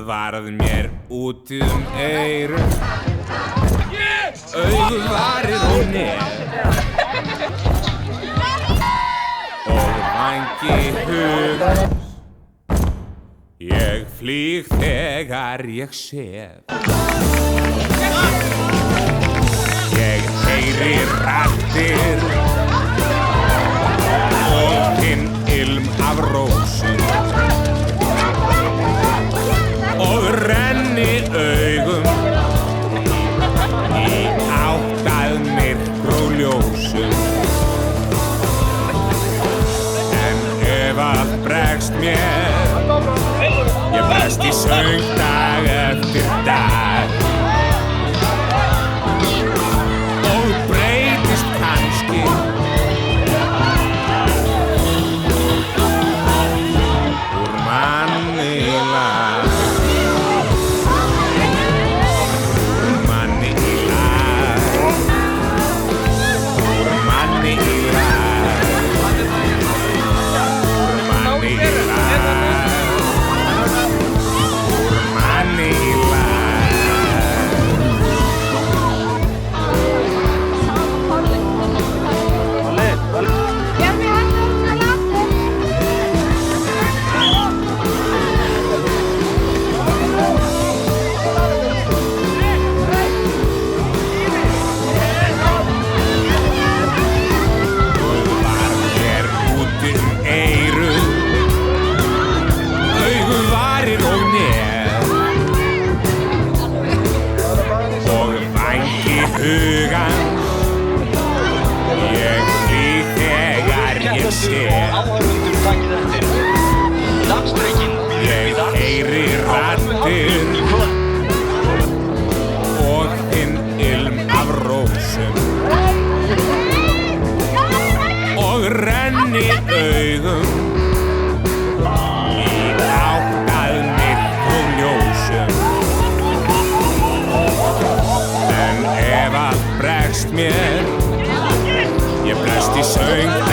varð mér út eyru, augu, varir og nef og vængi hugans. Ég flýg þegar ég sef. Ég heyri raddir og finn ilm af rósum og renni augum í átt að myrkr og ljósum. En ef allt bregst mér, ég brest í söng dag eftir dag og breytist kannski úr manni í lag. Úr manni í lag. Úr manni í lag. Úr manni í lag. Áhorfendur takið eftir. Dansdrykkinn ég heyri raddir og finn ilm af rósum og renni augum í átt að myrkrum ljósum. En ef allt bregst mér, ég brest í söng